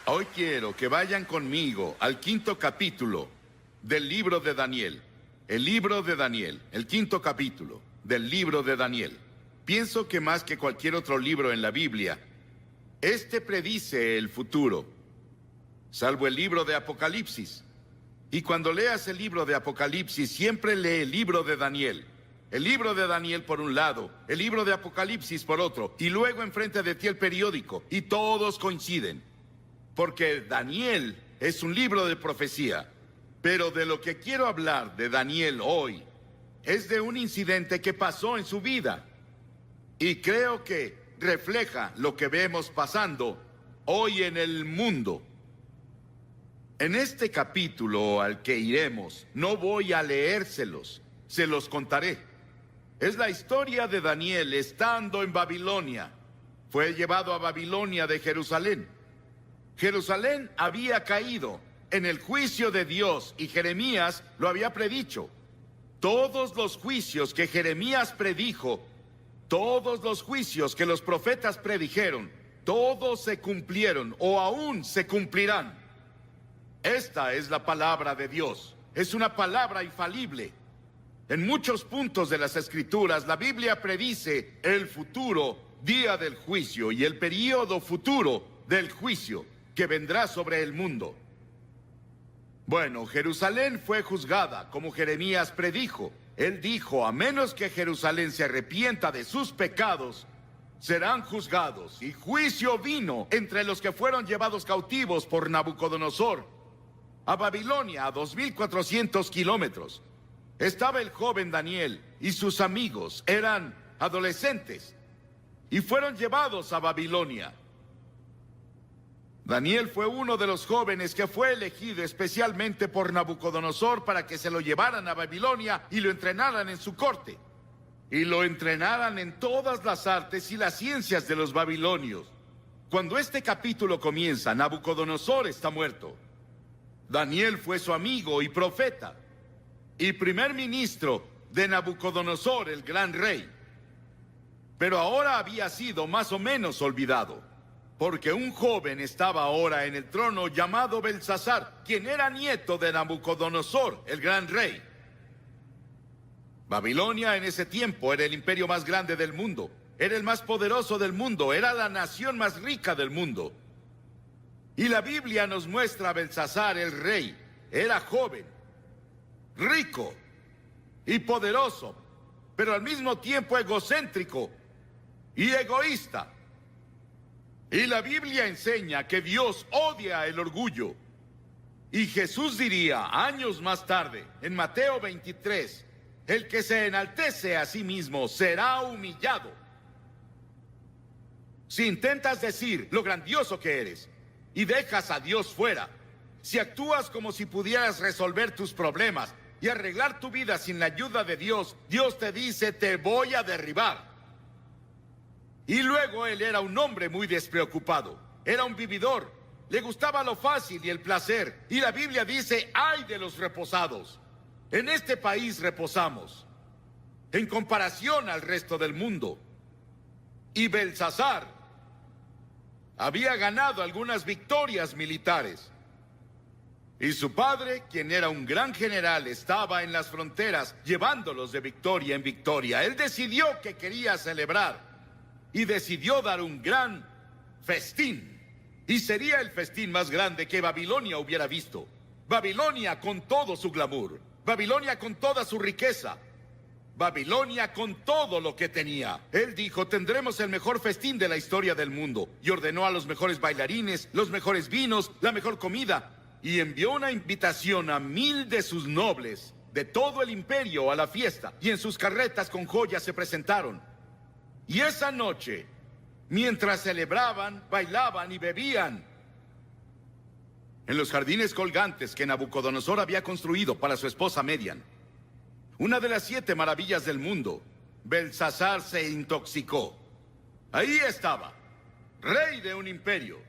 Hoy quiero que vayan conmigo al quinto capítulo del libro de Daniel. El libro de Daniel, el quinto capítulo del libro de Daniel. Pienso que más que cualquier otro libro en la Biblia, este predice el futuro, salvo el libro de Apocalipsis. Y cuando leas el libro de Apocalipsis, siempre lee el libro de Daniel. El libro de Daniel por un lado, el libro de Apocalipsis por otro, y luego enfrente de ti el periódico, y todos coinciden. Porque Daniel es un libro de profecía. Pero de lo que quiero hablar de Daniel hoy es de un incidente que pasó en su vida. Y creo que refleja lo que vemos pasando hoy en el mundo. En este capítulo al que iremos, no voy a leérselos, se los contaré. Es la historia de Daniel estando en Babilonia. Fue llevado a Babilonia de Jerusalén. Jerusalén había caído en el juicio de Dios y Jeremías lo había predicho. Todos los juicios que Jeremías predijo, todos los juicios que los profetas predijeron, todos se cumplieron o aún se cumplirán. Esta es la palabra de Dios. Es una palabra infalible. En muchos puntos de las Escrituras, la Biblia predice el futuro día del juicio y el período futuro del juicio que vendrá sobre el mundo. Bueno, Jerusalén fue juzgada, como Jeremías predijo. Él dijo, a menos que Jerusalén se arrepienta de sus pecados, serán juzgados. Y juicio vino entre los que fueron llevados cautivos por Nabucodonosor a Babilonia, a 2400 kilómetros. Estaba el joven Daniel y sus amigos, eran adolescentes, y fueron llevados a Babilonia. Daniel fue uno de los jóvenes que fue elegido especialmente por Nabucodonosor para que se lo llevaran a Babilonia y lo entrenaran en su corte. Y lo entrenaran en todas las artes y las ciencias de los babilonios. Cuando este capítulo comienza, Nabucodonosor está muerto. Daniel fue su amigo y profeta, y primer ministro de Nabucodonosor, el gran rey. Pero ahora había sido más o menos olvidado, porque un joven estaba ahora en el trono llamado Belsasar, quien era nieto de Nabucodonosor, el gran rey. Babilonia en ese tiempo era el imperio más grande del mundo, era el más poderoso del mundo, era la nación más rica del mundo. Y la Biblia nos muestra a Belsasar, el rey. Era joven, rico y poderoso, pero al mismo tiempo egocéntrico y egoísta. Y la Biblia enseña que Dios odia el orgullo. Y Jesús diría años más tarde, en Mateo 23, el que se enaltece a sí mismo será humillado. Si intentas decir lo grandioso que eres y dejas a Dios fuera, si actúas como si pudieras resolver tus problemas y arreglar tu vida sin la ayuda de Dios, Dios te dice, te voy a derribar. Y luego él era un hombre muy despreocupado, era un vividor, le gustaba lo fácil y el placer. Y la Biblia dice, ¡ay de los reposados! En este país reposamos, en comparación al resto del mundo. Y Belsasar había ganado algunas victorias militares. Y su padre, quien era un gran general, estaba en las fronteras llevándolos de victoria en victoria. Él decidió que quería celebrar y decidió dar un gran festín. Y sería el festín más grande que Babilonia hubiera visto. Babilonia con todo su glamour, Babilonia con toda su riqueza, Babilonia con todo lo que tenía. Él dijo, tendremos el mejor festín de la historia del mundo. Y ordenó a los mejores bailarines, los mejores vinos, la mejor comida. Y envió una invitación a 1000 de sus nobles de todo el imperio a la fiesta. Y en sus carretas con joyas se presentaron. Y esa noche, mientras celebraban, bailaban y bebían en los jardines colgantes que Nabucodonosor había construido para su esposa Median, una de las 7 maravillas del mundo, Belsasar se intoxicó. Ahí estaba, rey de un imperio,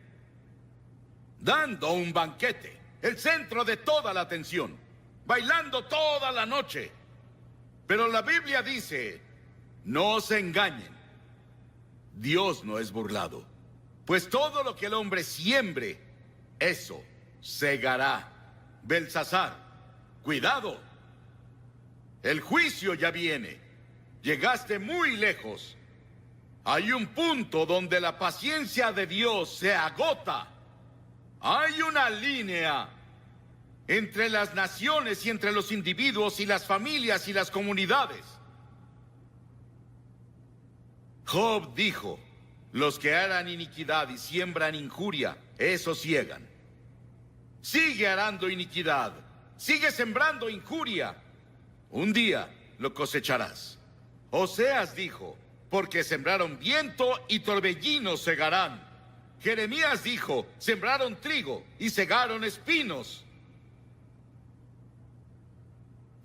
dando un banquete, el centro de toda la atención, bailando toda la noche. Pero la Biblia dice, no se engañen, Dios no es burlado, pues todo lo que el hombre siembre, eso cegará. Belsasar, cuidado. El juicio ya viene. Llegaste muy lejos. Hay un punto donde la paciencia de Dios se agota. Hay una línea entre las naciones y entre los individuos y las familias y las comunidades. Job dijo, los que harán iniquidad y siembran injuria, esos ciegan. Sigue arando iniquidad, sigue sembrando injuria. Un día lo cosecharás. Oseas dijo, porque sembraron viento y torbellino segarán. Jeremías dijo, sembraron trigo y segaron espinos.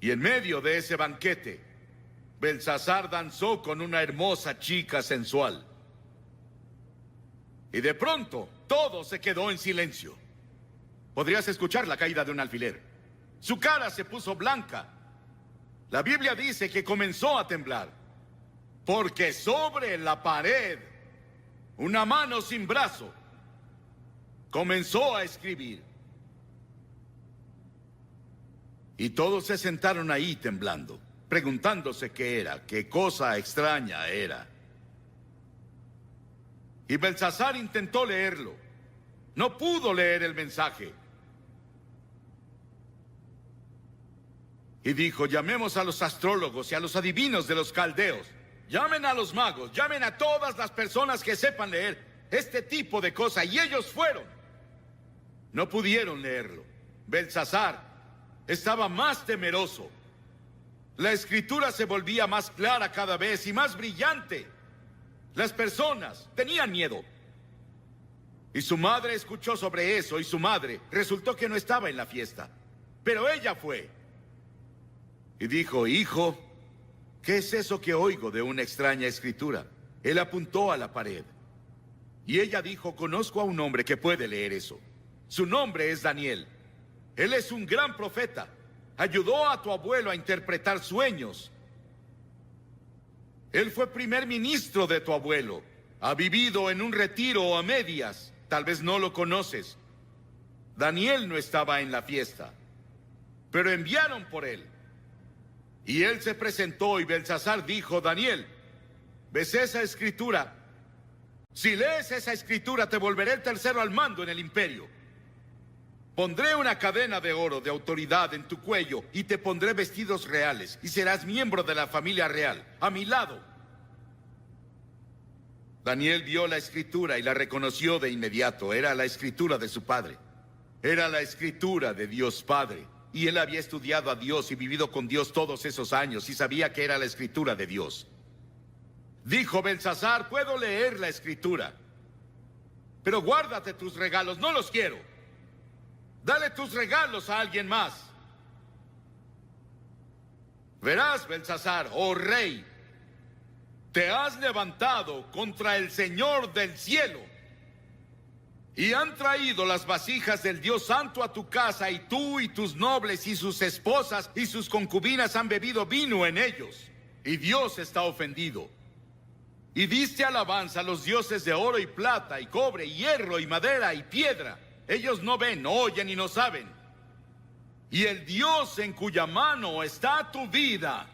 Y en medio de ese banquete, Belsasar danzó con una hermosa chica sensual. Y de pronto, todo se quedó en silencio. Podrías escuchar la caída de un alfiler. Su cara se puso blanca. La Biblia dice que comenzó a temblar, porque sobre la pared, una mano sin brazo comenzó a escribir. Y todos se sentaron ahí temblando, preguntándose qué era, qué cosa extraña era. Y Belsasar intentó leerlo. No pudo leer el mensaje. Y dijo, llamemos a los astrólogos y a los adivinos de los caldeos. Llamen a los magos, llamen a todas las personas que sepan leer este tipo de cosas. Y ellos fueron. No pudieron leerlo. Belsasar estaba más temeroso. La escritura se volvía más clara cada vez y más brillante. Las personas tenían miedo. Y su madre escuchó sobre eso y su madre resultó que no estaba en la fiesta. Pero ella fue. Y dijo, hijo, ¿qué es eso que oigo de una extraña escritura? Él apuntó a la pared. Y ella dijo, conozco a un hombre que puede leer eso. Su nombre es Daniel. Él es un gran profeta. Ayudó a tu abuelo a interpretar sueños. Él fue primer ministro de tu abuelo. Ha vivido en un retiro a medias. Tal vez no lo conoces. Daniel no estaba en la fiesta, pero enviaron por él. Y él se presentó y Belsasar dijo, Daniel, ¿ves esa escritura? Si lees esa escritura, te volveré el tercero al mando en el imperio. Pondré una cadena de oro de autoridad en tu cuello y te pondré vestidos reales y serás miembro de la familia real, a mi lado. Daniel vio la escritura y la reconoció de inmediato. Era la escritura de su padre. Era la escritura de Dios Padre. Y él había estudiado a Dios y vivido con Dios todos esos años y sabía que era la escritura de Dios. Dijo Belsasar, puedo leer la escritura, pero guárdate tus regalos, no los quiero. Dale tus regalos a alguien más. Verás, Belsasar, oh rey, te has levantado contra el Señor del cielo. Y han traído las vasijas del Dios Santo a tu casa, y tú y tus nobles y sus esposas y sus concubinas han bebido vino en ellos. Y Dios está ofendido. Y diste alabanza a los dioses de oro y plata y cobre y hierro y madera y piedra. Ellos no ven, no oyen y no saben. Y el Dios en cuya mano está tu vida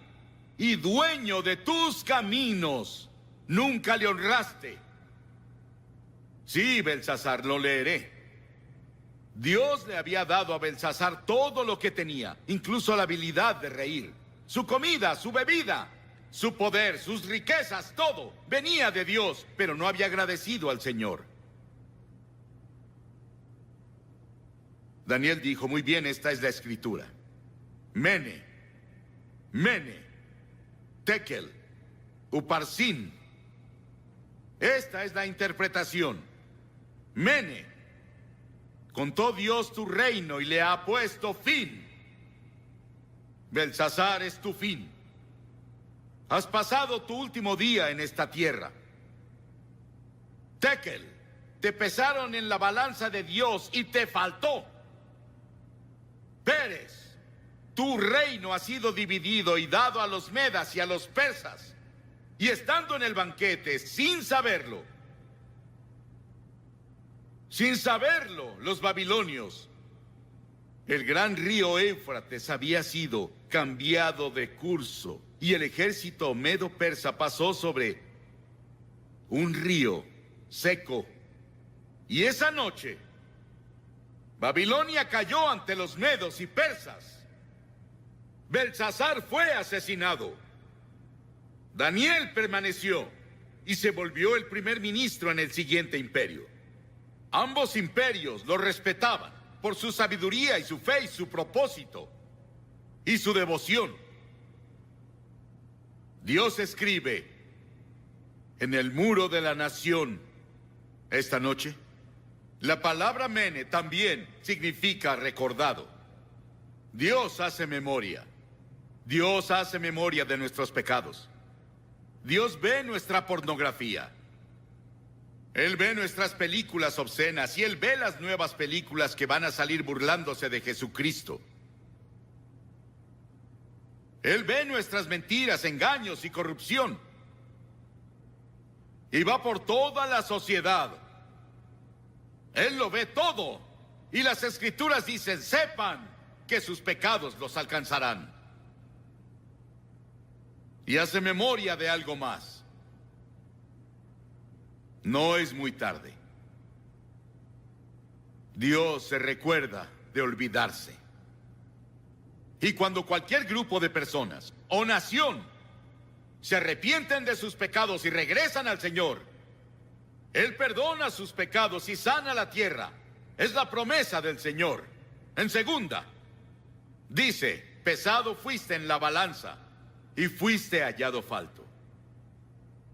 y dueño de tus caminos, nunca le honraste. Sí, Belsasar, lo leeré. Dios le había dado a Belsasar todo lo que tenía, incluso la habilidad de reír. Su comida, su bebida, su poder, sus riquezas, todo venía de Dios, pero no había agradecido al Señor. Daniel dijo, muy bien, esta es la escritura. Mene, Tekel, Uparsin. Esta es la interpretación. Mene, contó Dios tu reino y le ha puesto fin. Belsasar es tu fin. Has pasado tu último día en esta tierra. Tekel, te pesaron en la balanza de Dios y te faltó. Peres, tu reino ha sido dividido y dado a los medas y a los persas. Y estando en el banquete, sin saberlo, Sin saberlo, los babilonios, el gran río Éufrates había sido cambiado de curso y el ejército medo-persa pasó sobre un río seco. Y esa noche, Babilonia cayó ante los medos y persas. Belsasar fue asesinado. Daniel permaneció y se volvió el primer ministro en el siguiente imperio. Ambos imperios lo respetaban por su sabiduría y su fe y su propósito y su devoción. Dios escribe en el muro de la nación esta noche. La palabra mene también significa recordado. Dios hace memoria. Dios hace memoria de nuestros pecados. Dios ve nuestra pornografía. Él ve nuestras películas obscenas y Él ve las nuevas películas que van a salir burlándose de Jesucristo. Él ve nuestras mentiras, engaños y corrupción. Y va por toda la sociedad. Él lo ve todo. Y las Escrituras dicen, sepan que sus pecados los alcanzarán. Y hace memoria de algo más. No es muy tarde. Dios se recuerda de olvidarse. Y cuando cualquier grupo de personas o nación se arrepienten de sus pecados y regresan al Señor, Él perdona sus pecados y sana la tierra. Es la promesa del Señor. En segunda, dice, pesado fuiste en la balanza y fuiste hallado falto.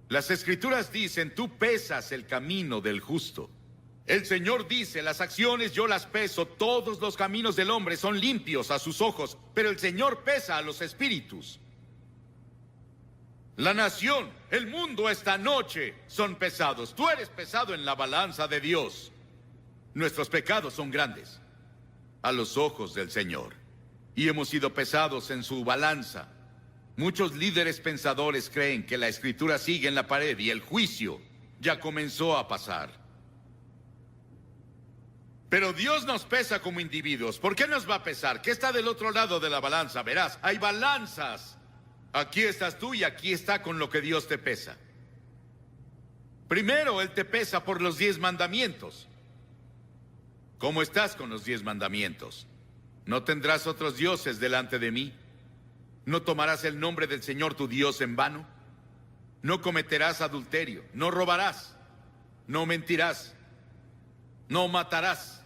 Las Escrituras dicen, tú pesas el camino del justo. El Señor dice, las acciones yo las peso, todos los caminos del hombre son limpios a sus ojos, pero el Señor pesa a los espíritus. La nación, el mundo esta noche son pesados. Tú eres pesado en la balanza de Dios. Nuestros pecados son grandes a los ojos del Señor. Y hemos sido pesados en su balanza. Muchos líderes pensadores creen que la Escritura sigue en la pared y el juicio ya comenzó a pasar. Pero Dios nos pesa como individuos. ¿Por qué nos va a pesar? ¿Qué está del otro lado de la balanza? Verás, hay balanzas. Aquí estás tú y aquí está con lo que Dios te pesa. Primero, Él te pesa por los 10 mandamientos. ¿Cómo estás con los 10 mandamientos? No tendrás otros dioses delante de mí. No tomarás el nombre del Señor tu Dios en vano. No cometerás adulterio. No robarás. No mentirás. No matarás.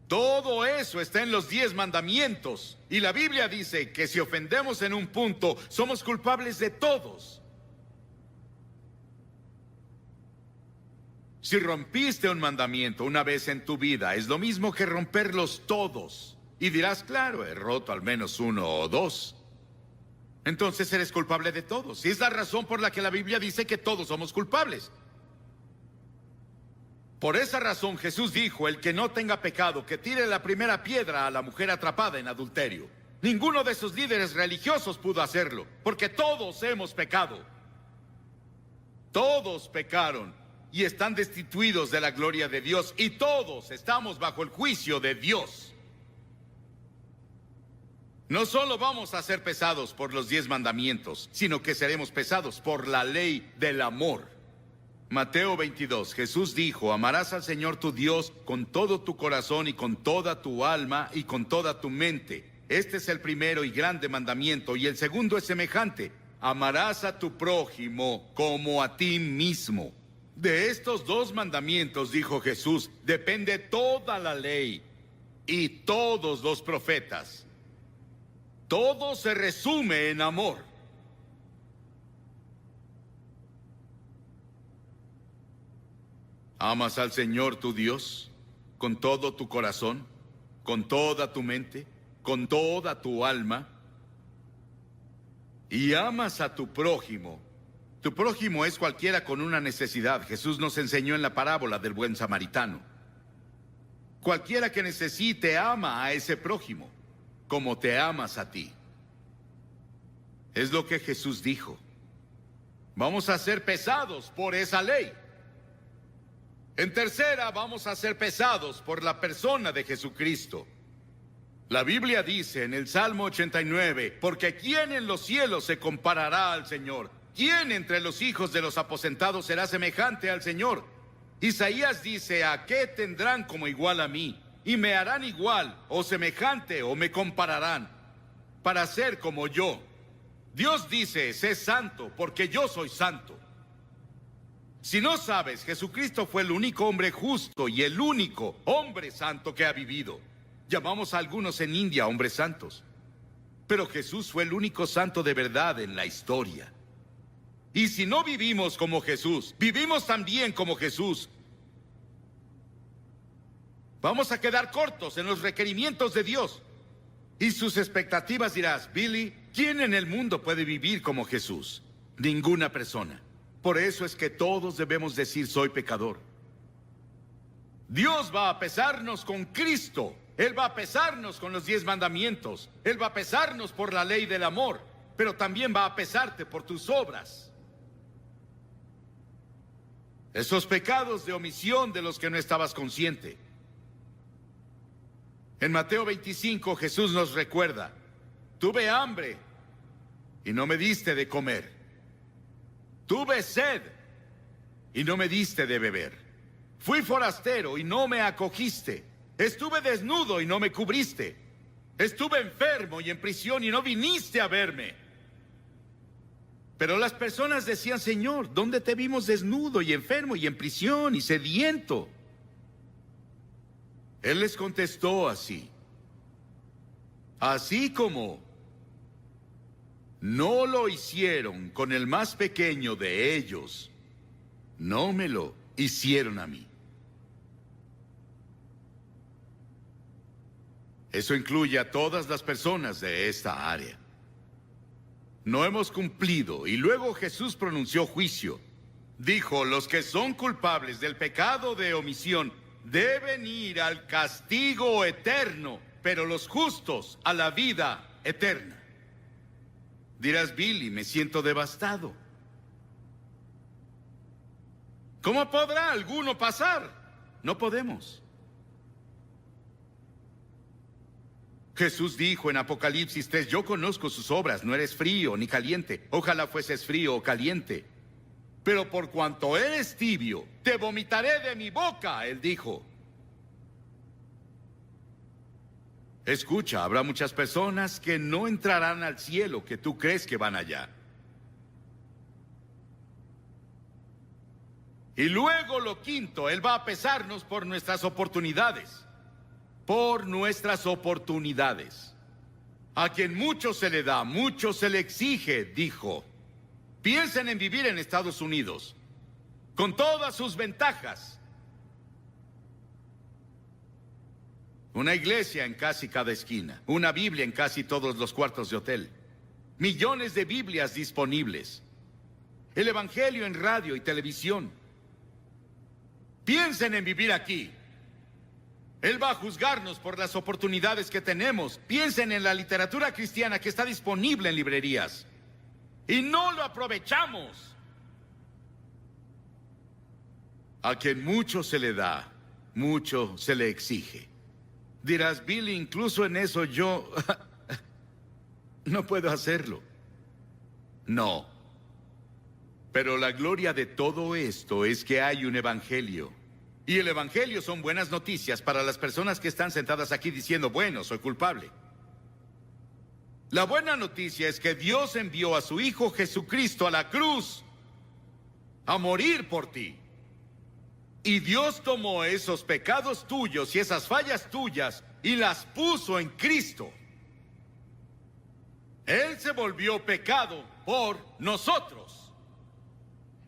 Todo eso está en los 10 mandamientos. Y la Biblia dice que si ofendemos en un punto, somos culpables de todos. Si rompiste un mandamiento una vez en tu vida, es lo mismo que romperlos todos. Y dirás, claro, he roto al menos uno o dos. Entonces eres culpable de todos. Y es la razón por la que la Biblia dice que todos somos culpables. Por esa razón Jesús dijo, el que no tenga pecado, que tire la primera piedra a la mujer atrapada en adulterio. Ninguno de esos líderes religiosos pudo hacerlo, porque todos hemos pecado. Todos pecaron y están destituidos de la gloria de Dios, y todos estamos bajo el juicio de Dios. No solo vamos a ser pesados por los 10 mandamientos, sino que seremos pesados por la ley del amor. Mateo 22, Jesús dijo, amarás al Señor tu Dios con todo tu corazón y con toda tu alma y con toda tu mente. Este es el primero y grande mandamiento, y el segundo es semejante. Amarás a tu prójimo como a ti mismo. De estos 2 mandamientos, dijo Jesús, depende toda la ley y todos los profetas. Todo se resume en amor. ¿Amas al Señor tu Dios con todo tu corazón, con toda tu mente, con toda tu alma? Y amas a tu prójimo. Tu prójimo es cualquiera con una necesidad. Jesús nos enseñó en la parábola del buen samaritano. Cualquiera que necesite ama a ese prójimo como te amas a ti. Es lo que Jesús dijo. Vamos a ser pesados por esa ley. En tercera, vamos a ser pesados por la persona de Jesucristo. La Biblia dice en el Salmo 89, porque ¿quién en los cielos se comparará al Señor? ¿Quién entre los hijos de los aposentados será semejante al Señor? Isaías dice, ¿a qué tendrán como igual a mí? Y me harán igual, o semejante, o me compararán, para ser como yo. Dios dice, sé santo, porque yo soy santo. Si no sabes, Jesucristo fue el único hombre justo y el único hombre santo que ha vivido. Llamamos a algunos en India hombres santos. Pero Jesús fue el único santo de verdad en la historia. Y si no vivimos como Jesús, vivimos también como Jesús, vamos a quedar cortos en los requerimientos de Dios. Y sus expectativas dirás, Billy, ¿quién en el mundo puede vivir como Jesús? Ninguna persona. Por eso es que todos debemos decir, soy pecador. Dios va a pesarnos con Cristo. Él va a pesarnos con los 10 mandamientos. Él va a pesarnos por la ley del amor. Pero también va a pesarte por tus obras. Esos pecados de omisión de los que no estabas consciente. En Mateo 25 Jesús nos recuerda, tuve hambre y no me diste de comer. Tuve sed y no me diste de beber. Fui forastero y no me acogiste. Estuve desnudo y no me cubriste. Estuve enfermo y en prisión y no viniste a verme. Pero las personas decían, Señor, ¿dónde te vimos desnudo y enfermo y en prisión y sediento? Él les contestó así. Así como no lo hicieron con el más pequeño de ellos, no me lo hicieron a mí. Eso incluye a todas las personas de esta área. No hemos cumplido, y luego Jesús pronunció juicio. Dijo, los que son culpables del pecado de omisión deben ir al castigo eterno, pero los justos a la vida eterna. Dirás, Billy, me siento devastado. ¿Cómo podrá alguno pasar? No podemos. Jesús dijo en Apocalipsis 3, yo conozco sus obras, no eres frío ni caliente. Ojalá fueses frío o caliente. Pero por cuanto eres tibio, te vomitaré de mi boca, él dijo. Escucha, habrá muchas personas que no entrarán al cielo que tú crees que van allá. Y luego lo quinto, Él va a pesarnos por nuestras oportunidades. Por nuestras oportunidades. A quien mucho se le da, mucho se le exige, dijo. Piensen en vivir en Estados Unidos, con todas sus ventajas. Una iglesia en casi cada esquina, una Biblia en casi todos los cuartos de hotel, millones de Biblias disponibles, el Evangelio en radio y televisión. Piensen en vivir aquí. Él va a juzgarnos por las oportunidades que tenemos. Piensen en la literatura cristiana que está disponible en librerías. Y no lo aprovechamos. A quien mucho se le da, mucho se le exige. Dirás, Billy, incluso en eso yo no puedo hacerlo. No. Pero la gloria de todo esto es que hay un evangelio. Y el evangelio son buenas noticias para las personas que están sentadas aquí diciendo, bueno, soy culpable. La buena noticia es que Dios envió a su Hijo Jesucristo a la cruz a morir por ti. Y Dios tomó esos pecados tuyos y esas fallas tuyas y las puso en Cristo. Él se volvió pecado por nosotros.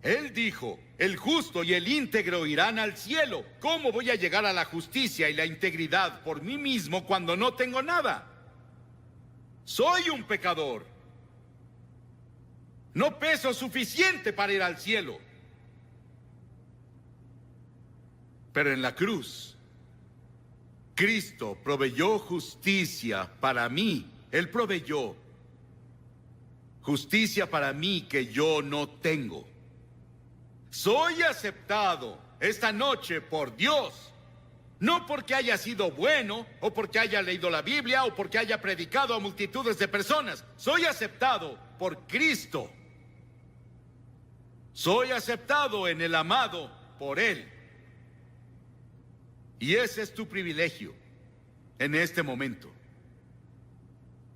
Él dijo, el justo y el íntegro irán al cielo. ¿Cómo voy a llegar a la justicia y la integridad por mí mismo cuando no tengo nada? Soy un pecador. No peso suficiente para ir al cielo. Pero en la cruz, Cristo proveyó justicia para mí. Él proveyó justicia para mí que yo no tengo. Soy aceptado esta noche por Dios. No porque haya sido bueno, o porque haya leído la Biblia, o porque haya predicado a multitudes de personas. Soy aceptado por Cristo. Soy aceptado en el amado por Él. Y ese es tu privilegio en este momento.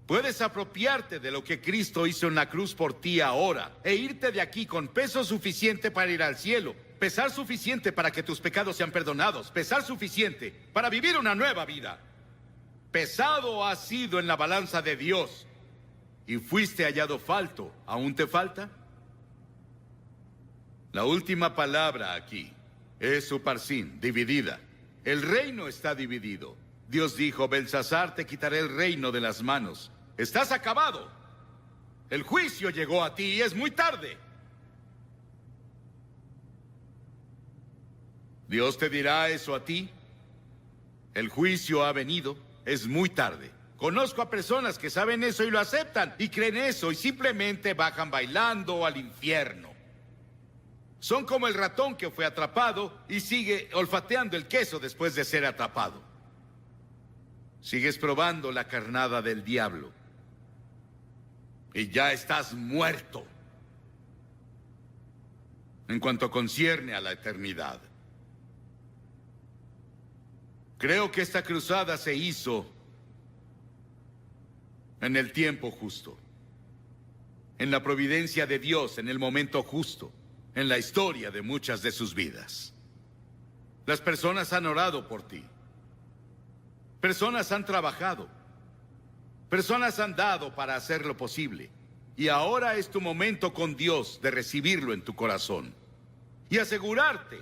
Puedes apropiarte de lo que Cristo hizo en la cruz por ti ahora e irte de aquí con peso suficiente para ir al cielo, pesar suficiente para que tus pecados sean perdonados, pesar suficiente para vivir una nueva vida. Pesado has sido en la balanza de Dios y fuiste hallado falto. ¿Aún te falta? La última palabra aquí es Uparsin, dividida. El reino está dividido. Dios dijo: Belsasar, te quitaré el reino de las manos. Estás acabado. El juicio llegó a ti y es muy tarde. Dios te dirá eso a ti. El juicio ha venido, es muy tarde. Conozco a personas que saben eso y lo aceptan y creen eso y simplemente bajan bailando al infierno. Son como el ratón que fue atrapado y sigue olfateando el queso después de ser atrapado. Sigues probando la carnada del diablo y ya estás muerto en cuanto concierne a la eternidad. Creo que esta cruzada se hizo en el tiempo justo, en la providencia de Dios, en el momento justo, en la historia de muchas de sus vidas. Las personas han orado por ti. Personas han trabajado. Personas han dado para hacerlo posible. Y ahora es tu momento con Dios de recibirlo en tu corazón y asegurarte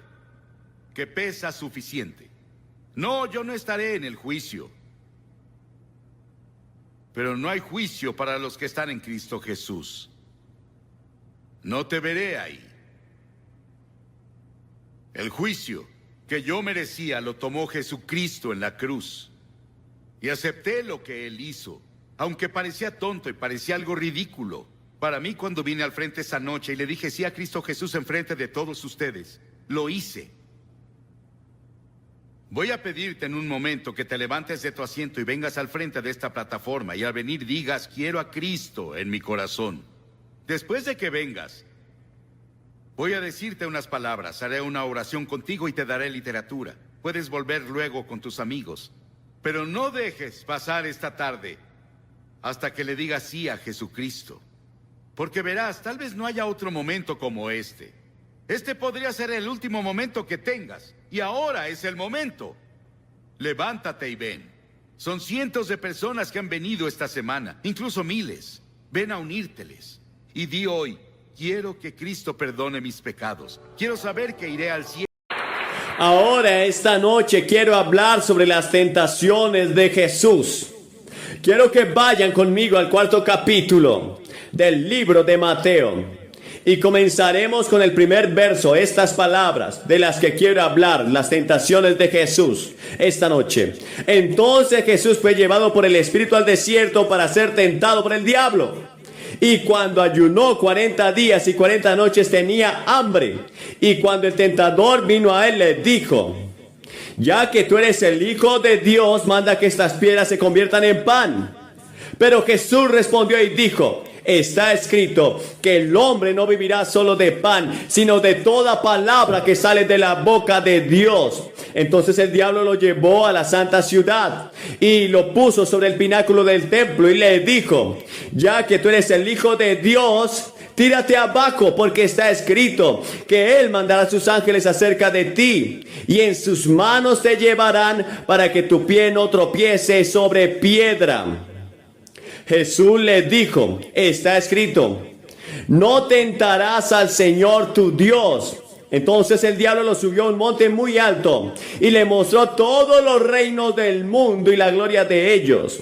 que pesa suficiente. No, yo no estaré en el juicio. Pero no hay juicio para los que están en Cristo Jesús. No te veré ahí. El juicio que yo merecía lo tomó Jesucristo en la cruz. Y acepté lo que Él hizo, aunque parecía tonto y parecía algo ridículo. Para mí, cuando vine al frente esa noche y le dije sí a Cristo Jesús en frente de todos ustedes, lo hice. Voy a pedirte en un momento que te levantes de tu asiento y vengas al frente de esta plataforma y al venir digas: quiero a Cristo en mi corazón. Después de que vengas, voy a decirte unas palabras, haré una oración contigo y te daré literatura. Puedes volver luego con tus amigos, pero no dejes pasar esta tarde hasta que le digas sí a Jesucristo. Porque verás, tal vez no haya otro momento como este. Este podría ser el último momento que tengas, y ahora es el momento. Levántate y ven. Son cientos de personas que han venido esta semana, incluso miles. Ven a unírteles. Y di hoy: quiero que Cristo perdone mis pecados. Quiero saber que iré al cielo. Ahora, esta noche, quiero hablar sobre las tentaciones de Jesús. Quiero que vayan conmigo al 4º capítulo del libro de Mateo. Y comenzaremos con el primer verso, estas palabras de las que quiero hablar, las tentaciones de Jesús esta noche. Entonces Jesús fue llevado por el Espíritu al desierto para ser tentado por el diablo. Y cuando ayunó 40 días y 40 noches tenía hambre. Y cuando el tentador vino a él, le dijo: ya que tú eres el Hijo de Dios, manda que estas piedras se conviertan en pan. Pero Jesús respondió y dijo: está escrito que el hombre no vivirá solo de pan, sino de toda palabra que sale de la boca de Dios. Entonces el diablo lo llevó a la santa ciudad y lo puso sobre el pináculo del templo y le dijo: ya que tú eres el Hijo de Dios, tírate abajo, porque está escrito que Él mandará a sus ángeles acerca de ti, y en sus manos te llevarán para que tu pie no tropiece sobre piedra. Jesús le dijo: está escrito, no tentarás al Señor tu Dios. Entonces el diablo lo subió a un monte muy alto y le mostró todos los reinos del mundo y la gloria de ellos.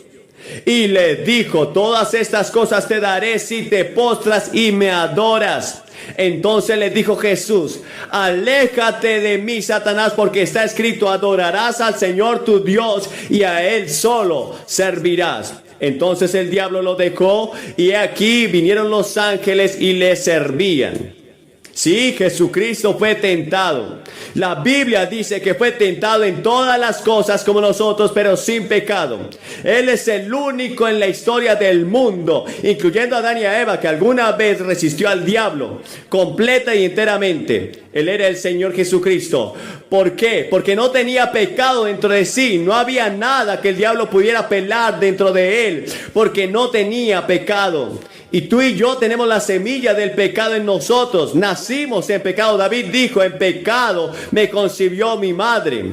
Y le dijo: todas estas cosas te daré si te postras y me adoras. Entonces le dijo Jesús: aléjate de mí, Satanás, porque está escrito: adorarás al Señor tu Dios y a Él solo servirás. Entonces el diablo lo dejó y aquí vinieron los ángeles y le servían. Sí, Jesucristo fue tentado. La Biblia dice que fue tentado en todas las cosas como nosotros, pero sin pecado. Él es el único en la historia del mundo, incluyendo a Adán y a Eva, que alguna vez resistió al diablo, completa y enteramente. Él era el Señor Jesucristo. ¿Por qué? Porque no tenía pecado dentro de sí. No había nada que el diablo pudiera pelar dentro de él, porque no tenía pecado. Y tú y yo tenemos la semilla del pecado en nosotros. Nacimos en pecado. David dijo, en pecado me concibió mi madre.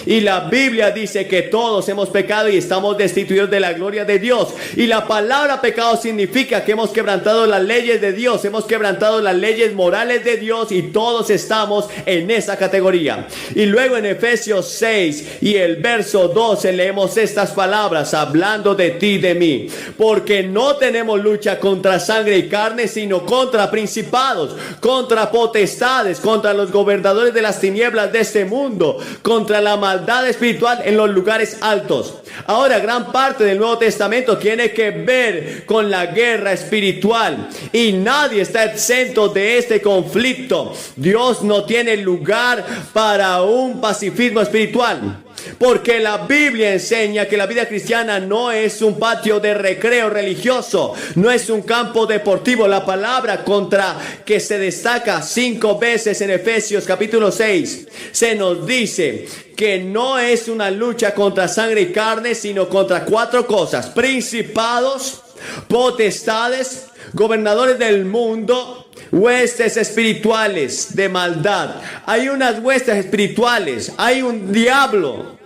Y la Biblia dice que todos hemos pecado y estamos destituidos de la gloria de Dios. Y la palabra pecado significa que hemos quebrantado las leyes de Dios, hemos quebrantado las leyes morales de Dios, y todos estamos en esa categoría. Y luego en Efesios 6 y el verso 12 leemos estas palabras hablando de ti y de mí. Porque no tenemos lucha contra sangre y carne, sino contra principados, contra potestades, contra los gobernadores de las tinieblas de este mundo, contra la maldad espiritual en los lugares altos. Ahora, gran parte del Nuevo Testamento tiene que ver con la guerra espiritual, y nadie está exento de este conflicto. Dios no tiene lugar para un pacifismo espiritual, porque la Biblia enseña que la vida cristiana no es un patio de recreo religioso, no es un campo deportivo. La palabra contra que se destaca 5 veces en Efesios capítulo 6 se nos dice que no es una lucha contra sangre y carne, sino contra 4 cosas: principados, potestades, gobernadores del mundo, huestes espirituales de maldad. Hay unas huestes espirituales, hay un diablo,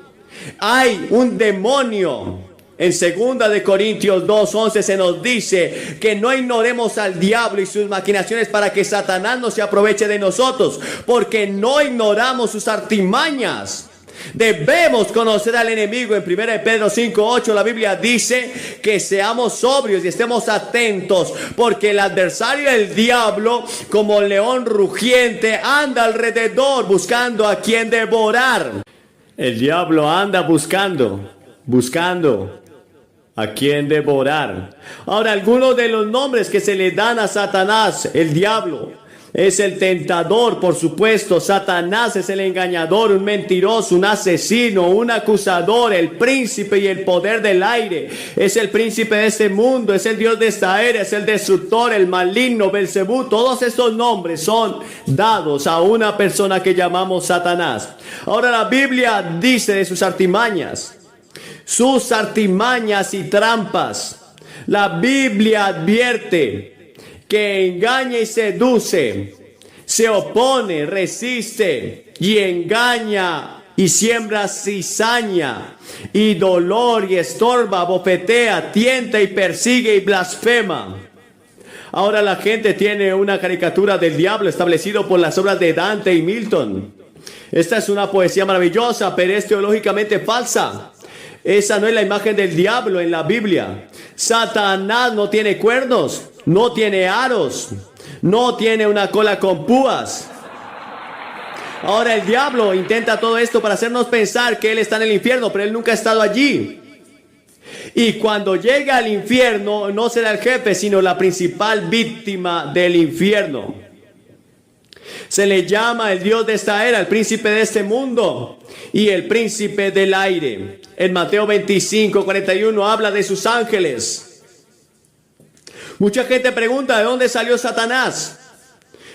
hay un demonio. En 2 de Corintios 2:11 se nos dice que no ignoremos al diablo y sus maquinaciones para que Satanás no se aproveche de nosotros, porque no ignoramos sus artimañas. Debemos conocer al enemigo. En 1 de Pedro 5:8 la Biblia dice que seamos sobrios y estemos atentos, porque el adversario, el diablo, como león rugiente, anda alrededor buscando a quien devorar. El diablo anda buscando a quien devorar. Ahora, algunos de los nombres que se le dan a Satanás: el diablo es el tentador, por supuesto. Satanás es el engañador, un mentiroso, un asesino, un acusador, el príncipe y el poder del aire. Es el príncipe de este mundo, es el Dios de esta era, es el destructor, el maligno, Belcebú. Todos estos nombres son dados a una persona que llamamos Satanás. Ahora, la Biblia dice de sus artimañas y trampas. La Biblia advierte que engaña y seduce, se opone, resiste y engaña y siembra cizaña y dolor y estorba, bofetea, tienta y persigue y blasfema. Ahora, la gente tiene una caricatura del diablo establecido por las obras de Dante y Milton. Esta es una poesía maravillosa, pero es teológicamente falsa. Esa no es la imagen del diablo en la Biblia. Satanás no tiene cuernos, no tiene aros, no tiene una cola con púas. Ahora, el diablo intenta todo esto para hacernos pensar que él está en el infierno, pero él nunca ha estado allí. Y cuando llega al infierno, no será el jefe, sino la principal víctima del infierno. Se le llama el Dios de esta era, el príncipe de este mundo y el príncipe del aire. En Mateo 25:41 habla de sus ángeles. Mucha gente pregunta: ¿de dónde salió Satanás?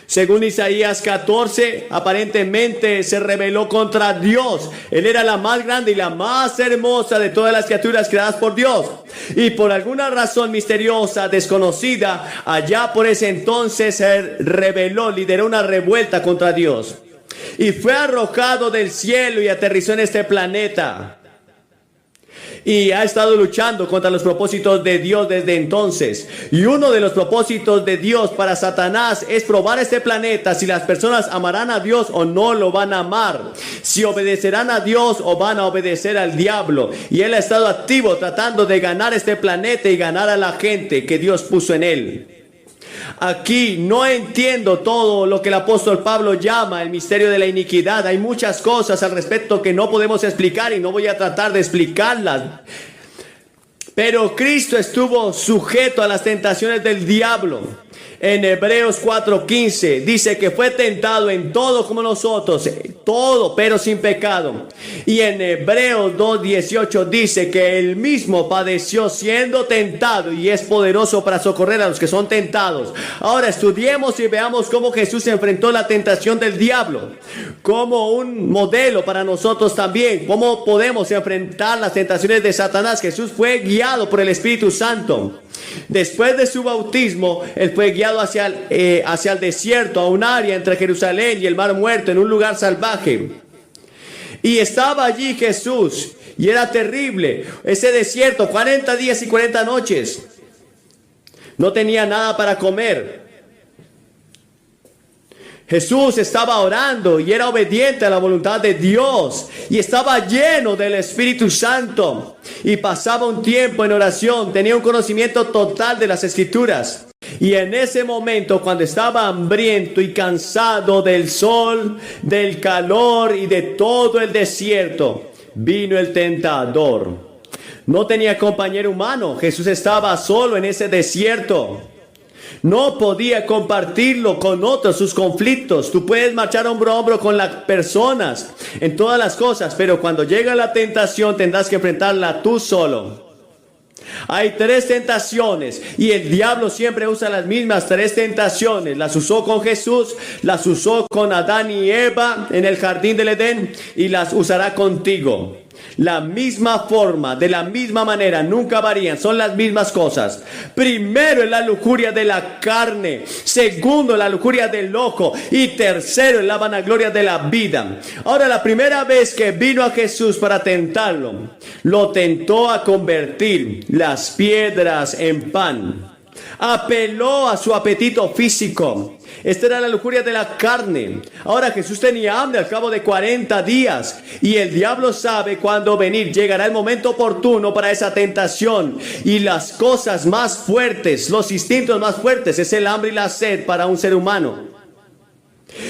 Según Isaías 14, aparentemente se rebeló contra Dios. Él era la más grande y la más hermosa de todas las criaturas creadas por Dios. Y por alguna razón misteriosa, desconocida, allá por ese entonces se rebeló, lideró una revuelta contra Dios. Y fue arrojado del cielo y aterrizó en este planeta. Y ha estado luchando contra los propósitos de Dios desde entonces. Y uno de los propósitos de Dios para Satanás es probar este planeta si las personas amarán a Dios o no lo van a amar, si obedecerán a Dios o van a obedecer al diablo. Y él ha estado activo tratando de ganar este planeta y ganar a la gente que Dios puso en él. Aquí no entiendo todo lo que el apóstol Pablo llama el misterio de la iniquidad. Hay muchas cosas al respecto que no podemos explicar y no voy a tratar de explicarlas. Pero Cristo estuvo sujeto a las tentaciones del diablo. En Hebreos 4:15 dice que fue tentado en todo como nosotros, todo, pero sin pecado. Y en Hebreos 2:18 dice que él mismo padeció siendo tentado y es poderoso para socorrer a los que son tentados. Ahora estudiemos y veamos cómo Jesús enfrentó la tentación del diablo, como un modelo para nosotros también. Cómo podemos enfrentar las tentaciones de Satanás. Jesús fue guiado por el Espíritu Santo. Después de su bautismo, él fue guiado hacia el desierto, a un área entre Jerusalén y el Mar Muerto, en un lugar salvaje. Y estaba allí Jesús, y era terrible ese desierto, 40 días y 40 noches. No tenía nada para comer. Jesús estaba orando y era obediente a la voluntad de Dios y estaba lleno del Espíritu Santo y pasaba un tiempo en oración, tenía un conocimiento total de las Escrituras. Y en ese momento, cuando estaba hambriento y cansado del sol, del calor y de todo el desierto, vino el tentador. No tenía compañero humano, Jesús estaba solo en ese desierto. No podía compartirlo con otros, sus conflictos. Tú puedes marchar hombro a hombro con las personas en todas las cosas, pero cuando llega la tentación tendrás que enfrentarla tú solo. Hay 3 tentaciones y el diablo siempre usa las mismas 3 tentaciones. Las usó con Jesús, las usó con Adán y Eva en el jardín del Edén y las usará contigo. La misma forma, de la misma manera, nunca varían, son las mismas cosas. Primero es la lujuria de la carne, segundo la lujuria del ojo y tercero es la vanagloria de la vida. Ahora, la primera vez que vino a Jesús para tentarlo, lo tentó a convertir las piedras en pan. Apeló a su apetito físico. Esta era la lujuria de la carne. Ahora Jesús tenía hambre al cabo de 40 días. Y el diablo sabe cuándo venir. Llegará el momento oportuno para esa tentación. Y las cosas más fuertes, los instintos más fuertes, es el hambre y la sed para un ser humano.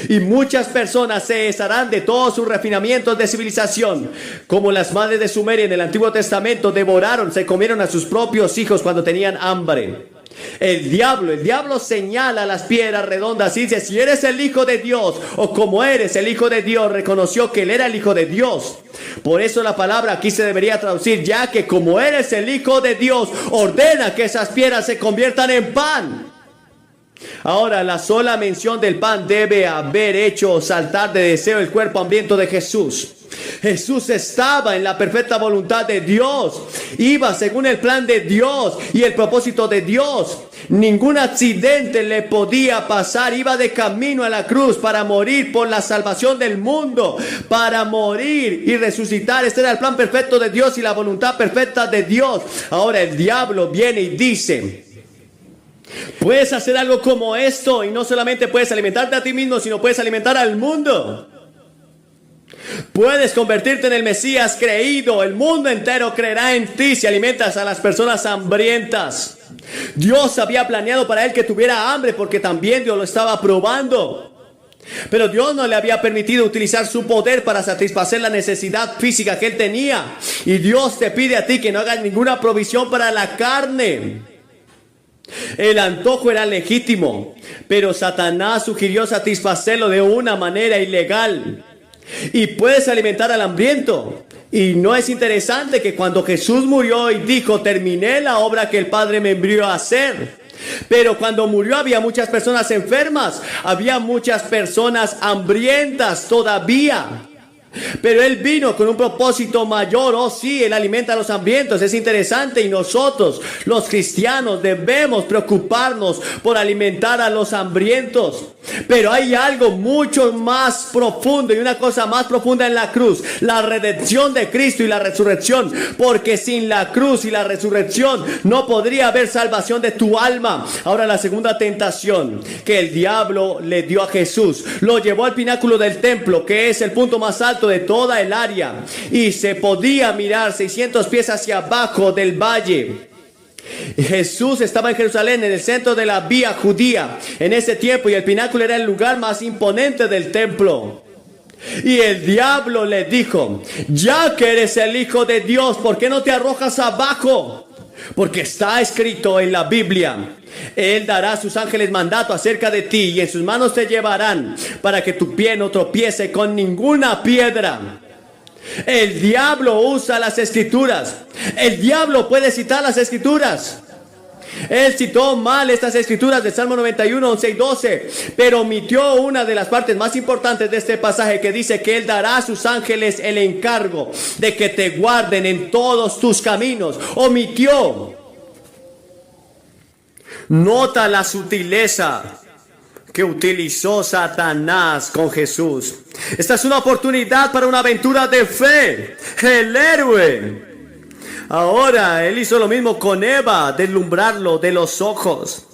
Y muchas personas se desharán de todos sus refinamientos de civilización, como las madres de Sumeria en el Antiguo Testamento devoraron, se comieron a sus propios hijos cuando tenían hambre. El diablo señala las piedras redondas y dice: si eres el Hijo de Dios, o como eres el Hijo de Dios, reconoció que él era el Hijo de Dios. Por eso la palabra aquí se debería traducir: ya que como eres el Hijo de Dios, ordena que esas piedras se conviertan en pan. Ahora, la sola mención del pan debe haber hecho saltar de deseo el cuerpo hambriento de Jesús. Jesús estaba en la perfecta voluntad de Dios, iba según el plan de Dios y el propósito de Dios. Ningún accidente le podía pasar, iba de camino a la cruz para morir por la salvación del mundo, para morir y resucitar. Este era el plan perfecto de Dios y la voluntad perfecta de Dios. Ahora el diablo viene y dice: puedes hacer algo como esto y no solamente puedes alimentarte a ti mismo, sino puedes alimentar al mundo. Puedes convertirte en el Mesías creído. El mundo entero creerá en ti si alimentas a las personas hambrientas. Dios había planeado para él que tuviera hambre porque también Dios lo estaba probando. Pero Dios no le había permitido utilizar su poder para satisfacer la necesidad física que él tenía. Y Dios te pide a ti que no hagas ninguna provisión para la carne. El antojo era legítimo, pero Satanás sugirió satisfacerlo de una manera ilegal. Y puedes alimentar al hambriento. Y no es interesante que cuando Jesús murió y dijo: terminé la obra que el Padre me envió a hacer. Pero cuando murió había muchas personas enfermas, había muchas personas hambrientas todavía. Pero él vino con un propósito mayor. Oh sí, él alimenta a los hambrientos, es interesante. Y nosotros, los cristianos, debemos preocuparnos por alimentar a los hambrientos. Pero hay algo mucho más profundo y una cosa más profunda en la cruz: la redención de Cristo y la resurrección. Porque sin la cruz y la resurrección no podría haber salvación de tu alma. Ahora, la segunda tentación que el diablo le dio a Jesús: lo llevó al pináculo del templo, que es el punto más alto de toda el área, y se podía mirar 600 pies hacia abajo del valle. Jesús estaba en Jerusalén, en el centro de la vía judía en ese tiempo, y el pináculo era el lugar más imponente del templo. Y el diablo le dijo: ya que eres el Hijo de Dios, ¿por qué no te arrojas abajo? Porque está escrito en la Biblia: Él dará a sus ángeles mandato acerca de ti, y en sus manos te llevarán para que tu pie no tropiece con ninguna piedra. El diablo usa las escrituras. El diablo puede citar las escrituras. Él citó mal estas escrituras de Salmo 91, 11 y 12, pero omitió una de las partes más importantes de este pasaje, que dice que Él dará a sus ángeles el encargo de que te guarden en todos tus caminos. Omitió. Nota la sutileza que utilizó Satanás con Jesús. Esta es una oportunidad para una aventura de fe. El héroe. Ahora Él hizo lo mismo con Eva, deslumbrarlo de los ojos.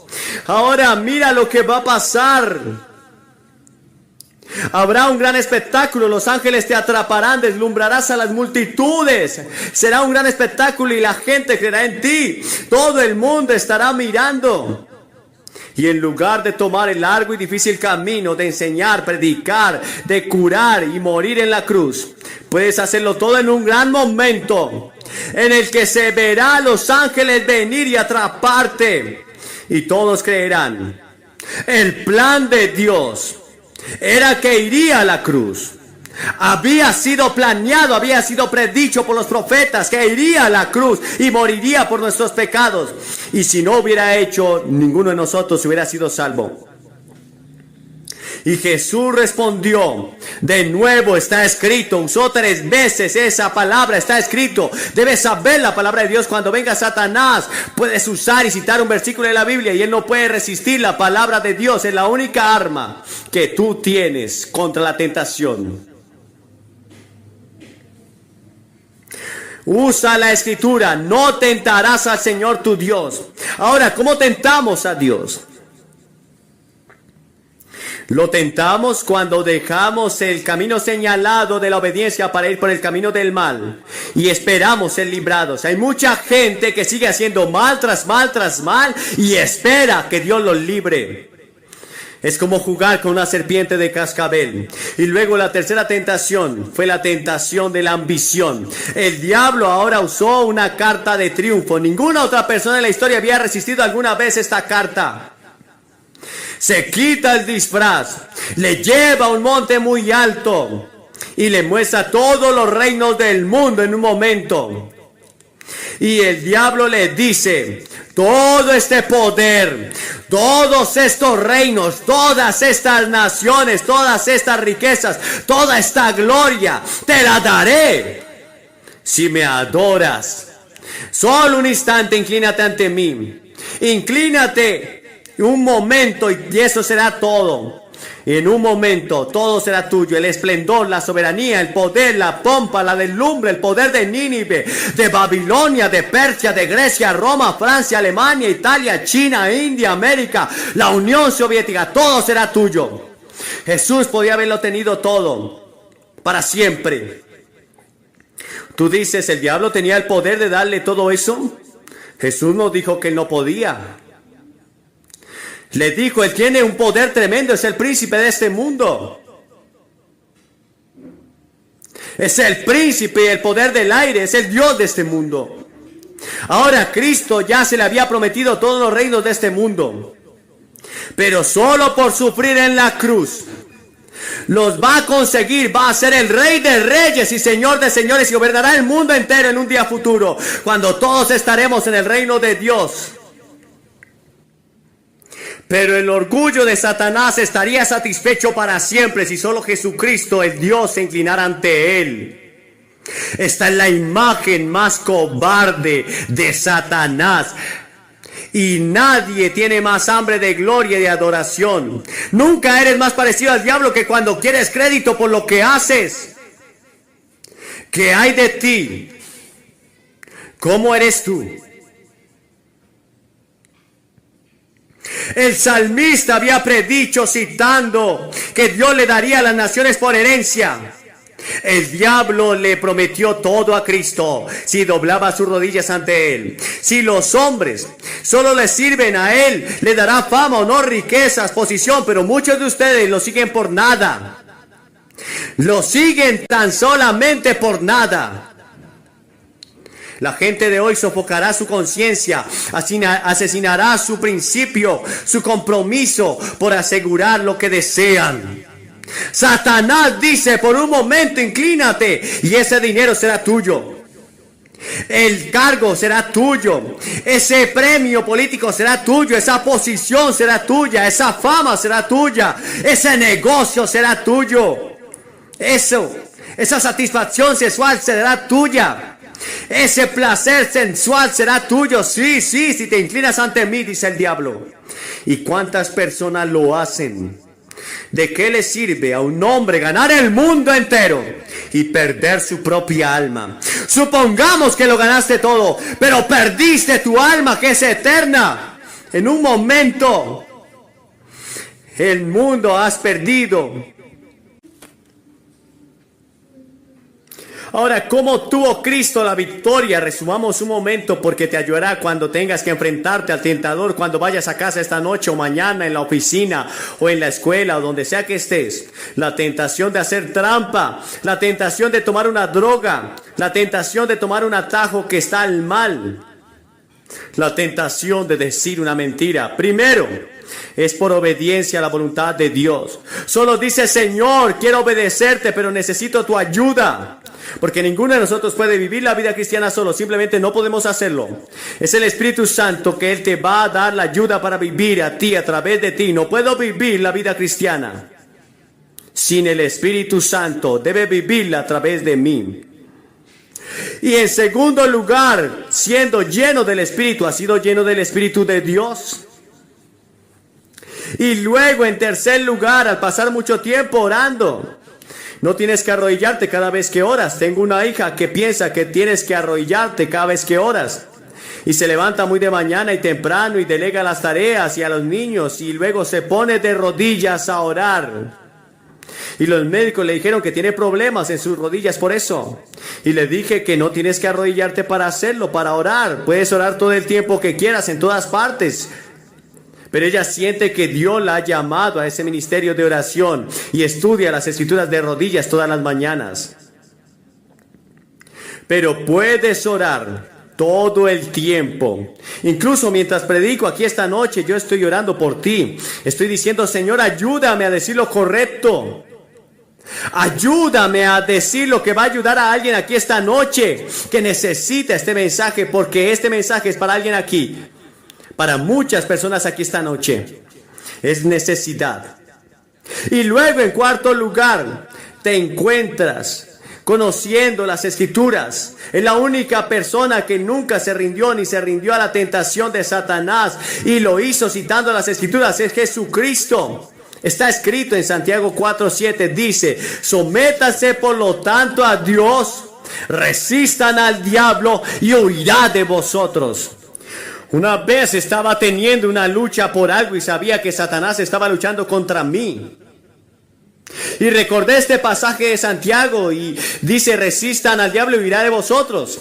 Ahora mira lo que va a pasar. Habrá un gran espectáculo, los ángeles te atraparán, deslumbrarás a las multitudes. Será un gran espectáculo y la gente creerá en ti. Todo el mundo estará mirando. Y en lugar de tomar el largo y difícil camino de enseñar, predicar, de curar y morir en la cruz, puedes hacerlo todo en un gran momento en el que se verá a los ángeles venir y atraparte. Y todos creerán. El plan de Dios era que iría a la cruz. Había sido planeado, había sido predicho por los profetas que iría a la cruz y moriría por nuestros pecados. Y si no hubiera hecho, ninguno de nosotros hubiera sido salvo. Y Jesús respondió: de nuevo está escrito. Usó 3 veces esa palabra: está escrito. Debes saber la palabra de Dios. Cuando venga Satanás, puedes usar y citar un versículo de la Biblia y él no puede resistir la palabra de Dios. Es la única arma que tú tienes contra la tentación. Usa la escritura. No tentarás al Señor tu Dios. Ahora, ¿cómo tentamos a Dios? Lo tentamos cuando dejamos el camino señalado de la obediencia para ir por el camino del mal y esperamos ser librados. Hay mucha gente que sigue haciendo mal tras mal tras mal y espera que Dios los libre. Es como jugar con una serpiente de cascabel. Y luego la tercera tentación fue la tentación de la ambición. El diablo ahora usó una carta de triunfo. Ninguna otra persona en la historia había resistido alguna vez esta carta. Se quita el disfraz, le lleva a un monte muy alto y le muestra todos los reinos del mundo en un momento. Y el diablo le dice: todo este poder, todos estos reinos, todas estas naciones, todas estas riquezas, toda esta gloria, te la daré si me adoras. Solo un instante, inclínate ante mí. Inclínate un momento y eso será todo. En un momento todo será tuyo: el esplendor, la soberanía, el poder, la pompa, la deslumbre, el poder de Nínive, de Babilonia, de Persia, de Grecia, Roma, Francia, Alemania, Italia, China, India, América, la Unión Soviética. Todo será tuyo. Jesús podía haberlo tenido todo para siempre. Tú dices: ¿el diablo tenía el poder de darle todo eso? Jesús nos dijo que él no podía. Le dijo: él tiene un poder tremendo, es el príncipe de este mundo. Es el príncipe y el poder del aire, es el Dios de este mundo. Ahora Cristo ya se le había prometido todos los reinos de este mundo, pero solo por sufrir en la cruz los va a conseguir. Va a ser el Rey de reyes y Señor de señores y gobernará el mundo entero en un día futuro, cuando todos estaremos en el reino de Dios. Pero el orgullo de Satanás estaría satisfecho para siempre si solo Jesucristo, el Dios, se inclinara ante él. Esta es la imagen más cobarde de Satanás. Y nadie tiene más hambre de gloria y de adoración. Nunca eres más parecido al diablo que cuando quieres crédito por lo que haces. ¿Qué hay de ti? ¿Cómo eres tú? El salmista había predicho, citando, que Dios le daría a las naciones por herencia. El diablo le prometió todo a Cristo si doblaba sus rodillas ante él. Si los hombres solo le sirven a él, le dará fama, honor, riquezas, posición. Pero muchos de ustedes lo siguen por nada. Lo siguen tan solamente por nada. La gente de hoy sofocará su conciencia, asesinará su principio, su compromiso por asegurar lo que desean. Satanás dice: por un momento inclínate y ese dinero será tuyo. El cargo será tuyo, ese premio político será tuyo, esa posición será tuya, esa fama será tuya, ese negocio será tuyo. Esa satisfacción sexual será tuya. Ese placer sensual será tuyo. Sí, si te inclinas ante mí, dice el diablo. ¿Y cuántas personas lo hacen? ¿De qué le sirve a un hombre ganar el mundo entero y perder su propia alma? Supongamos que lo ganaste todo, pero perdiste tu alma, que es eterna. En un momento, el mundo has perdido. Ahora, ¿cómo tuvo Cristo la victoria? Resumamos un momento, porque te ayudará cuando tengas que enfrentarte al tentador, cuando vayas a casa esta noche o mañana, en la oficina o en la escuela o donde sea que estés. La tentación de hacer trampa, la tentación de tomar una droga, la tentación de tomar un atajo que está al mal, la tentación de decir una mentira. Primero, es por obediencia a la voluntad de Dios. Solo dice: Señor, quiero obedecerte, pero necesito tu ayuda. Porque ninguno de nosotros puede vivir la vida cristiana solo, simplemente no podemos hacerlo. Es el Espíritu Santo que Él te va a dar la ayuda para vivir a ti, a través de ti. No puedo vivir la vida cristiana sin el Espíritu Santo, debe vivirla a través de mí. Y en segundo lugar, siendo lleno del Espíritu, ¿has sido lleno del Espíritu de Dios? Y luego, en tercer lugar, al pasar mucho tiempo orando, no tienes que arrodillarte cada vez que oras. Tengo una hija que piensa que tienes que arrodillarte cada vez que oras. Y se levanta muy de mañana y temprano y delega las tareas y a los niños y luego se pone de rodillas a orar. Y los médicos le dijeron que tiene problemas en sus rodillas por eso. Y le dije que no tienes que arrodillarte para hacerlo, para orar. Puedes orar todo el tiempo que quieras, en todas partes. Pero ella siente que Dios la ha llamado a ese ministerio de oración y estudia las escrituras de rodillas todas las mañanas. Pero puedes orar todo el tiempo. Incluso mientras predico aquí esta noche, yo estoy orando por ti. Estoy diciendo: Señor, ayúdame a decir lo correcto. Ayúdame a decir lo que va a ayudar a alguien aquí esta noche que necesita este mensaje, porque este mensaje es para alguien aquí. Para muchas personas aquí esta noche es necesidad. Y luego, en cuarto lugar, te encuentras conociendo las escrituras. Es la única persona que nunca se rindió ni se rindió a la tentación de Satanás y lo hizo citando las escrituras. Es Jesucristo. Está escrito en Santiago 4:7, dice: sométanse por lo tanto a Dios, resistan al diablo y huirá de vosotros. Una vez estaba teniendo una lucha por algo y sabía que Satanás estaba luchando contra mí. Y recordé este pasaje de Santiago y dice: resistan al diablo y huirá de vosotros.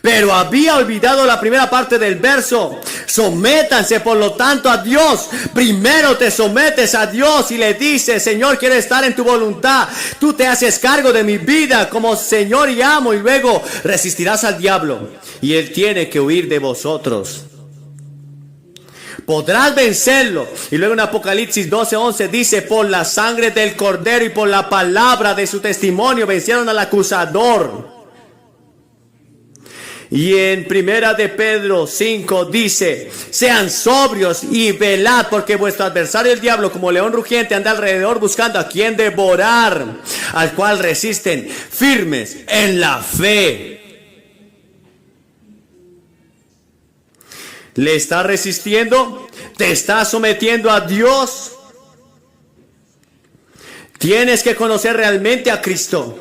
Pero había olvidado la primera parte del verso. Sométanse por lo tanto a Dios. Primero te sometes a Dios y le dices: Señor, quiero estar en tu voluntad. Tú te haces cargo de mi vida como Señor y amo, y luego resistirás al diablo y él tiene que huir de vosotros. Podrás vencerlo. Y luego en Apocalipsis 12:11 dice: por la sangre del Cordero y por la palabra de su testimonio vencieron al acusador. Y en Primera de Pedro 5 dice: sean sobrios y velad, porque vuestro adversario el diablo, como león rugiente, anda alrededor buscando a quien devorar, al cual resisten firmes en la fe. ¿Le estás resistiendo? ¿Te estás sometiendo a Dios? Tienes que conocer realmente a Cristo.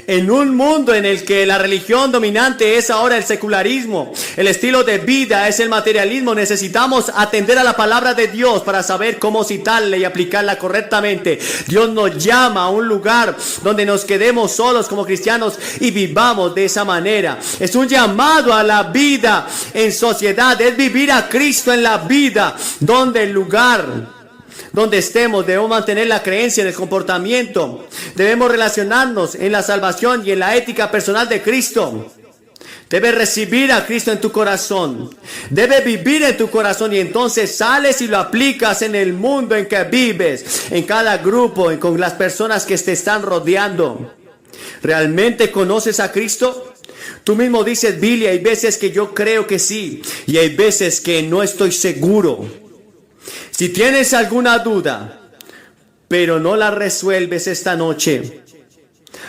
En un mundo en el que la religión dominante es ahora el secularismo, el estilo de vida es el materialismo, necesitamos atender a la palabra de Dios para saber cómo citarla y aplicarla correctamente. Dios nos llama a un lugar donde nos quedemos solos como cristianos y vivamos de esa manera. Es un llamado a la vida en sociedad, es vivir a Cristo en la vida, donde el lugar donde estemos debemos mantener la creencia en el comportamiento. Debemos relacionarnos en la salvación y en la ética personal de Cristo. Debes recibir a Cristo en tu corazón. Debe vivir en tu corazón y entonces sales y lo aplicas en el mundo en que vives, en cada grupo, con las personas que te están rodeando. ¿Realmente conoces a Cristo? Tú mismo dices, Billy, hay veces que yo creo que sí y hay veces que no estoy seguro. Si tienes alguna duda, pero no la resuelves esta noche,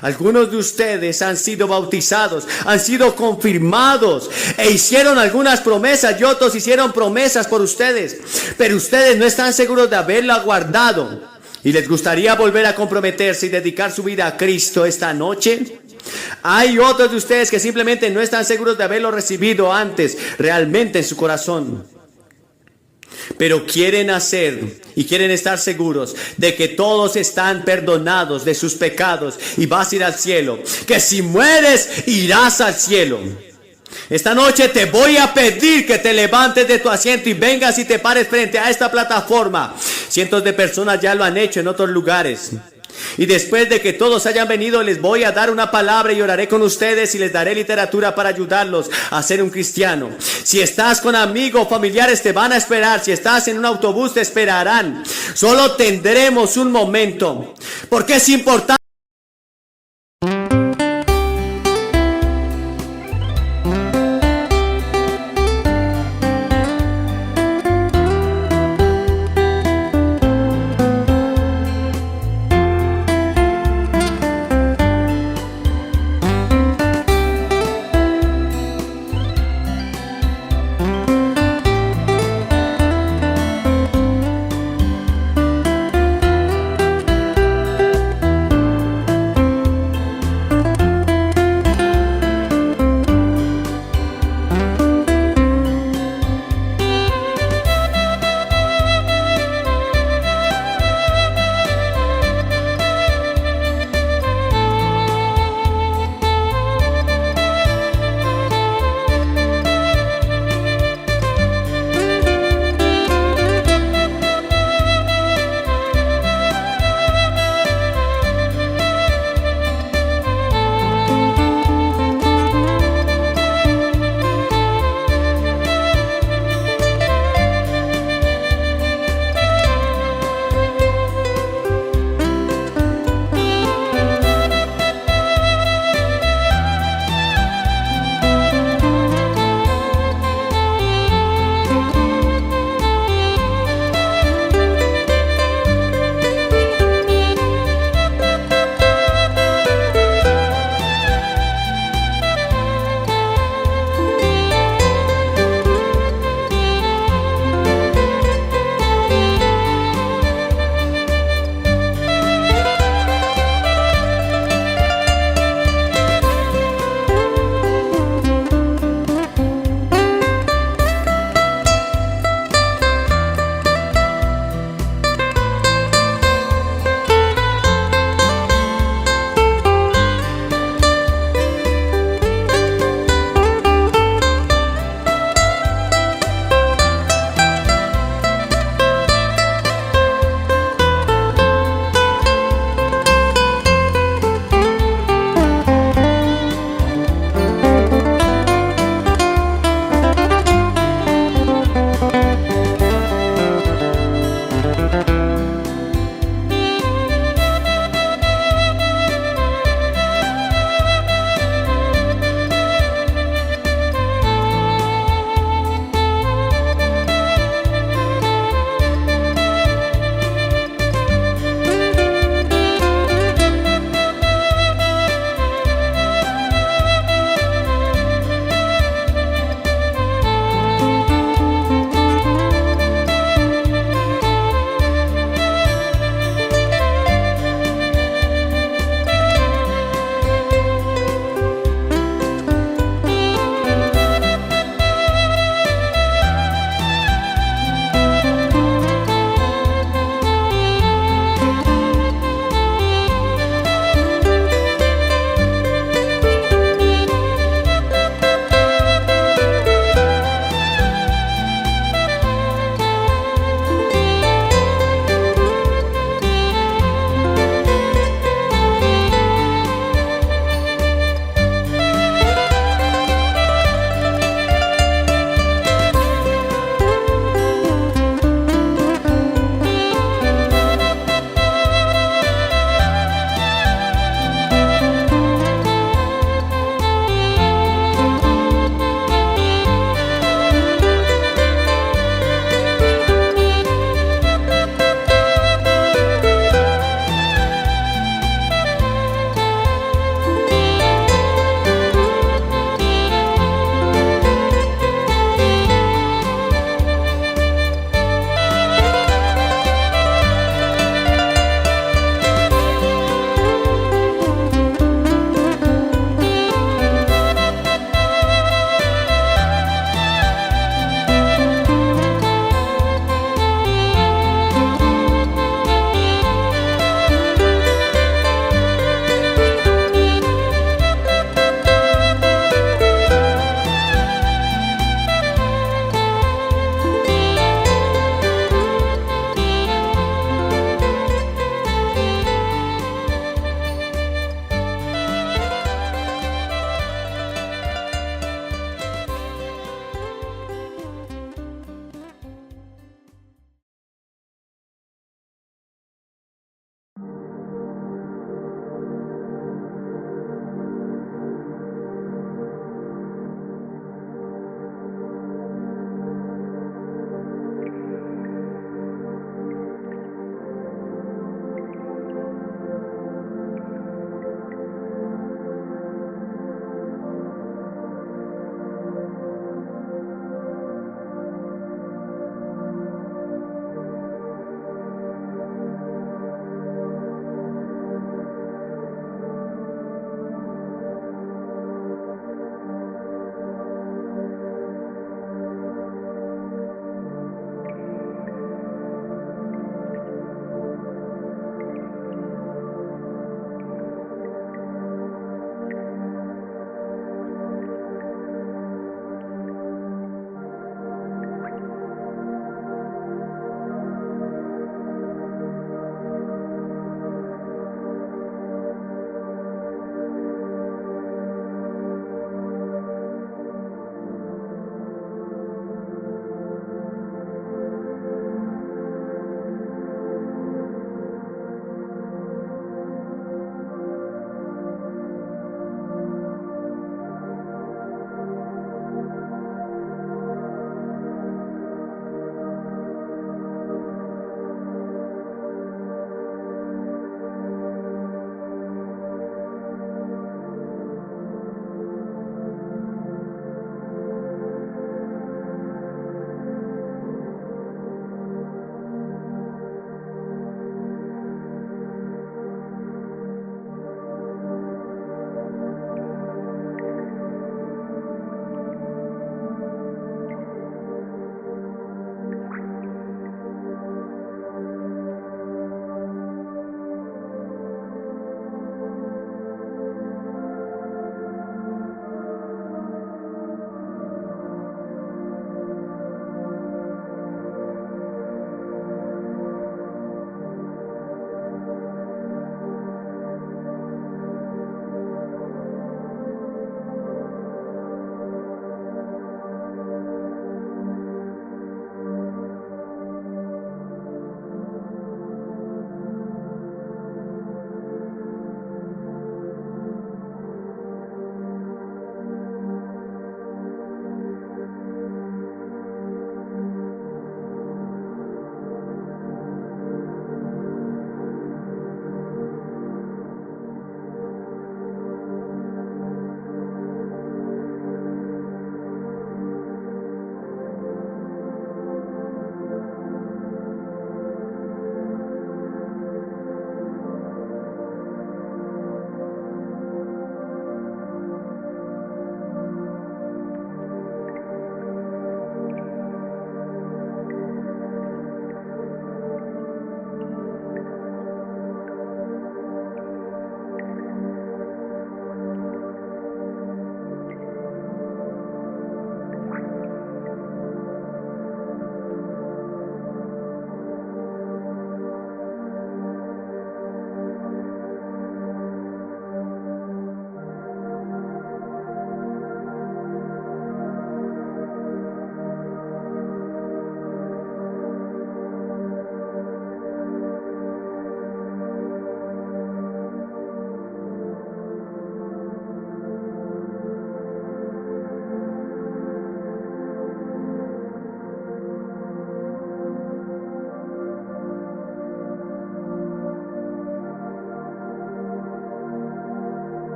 algunos de ustedes han sido bautizados, han sido confirmados e hicieron algunas promesas y otros hicieron promesas por ustedes, pero ustedes no están seguros de haberla guardado y les gustaría volver a comprometerse y dedicar su vida a Cristo esta noche. Hay otros de ustedes que simplemente no están seguros de haberlo recibido antes realmente en su corazón, pero quieren hacer y quieren estar seguros de que todos están perdonados de sus pecados y vas a ir al cielo, que si mueres irás al cielo. Esta noche te voy a pedir que te levantes de tu asiento y vengas y te pares frente a esta plataforma. Cientos de personas ya lo han hecho en otros lugares. Y después de que todos hayan venido, les voy a dar una palabra y oraré con ustedes y les daré literatura para ayudarlos a ser un cristiano. Si estás con amigos o familiares, te van a esperar. Si estás en un autobús, te esperarán. Solo tendremos un momento, porque es importante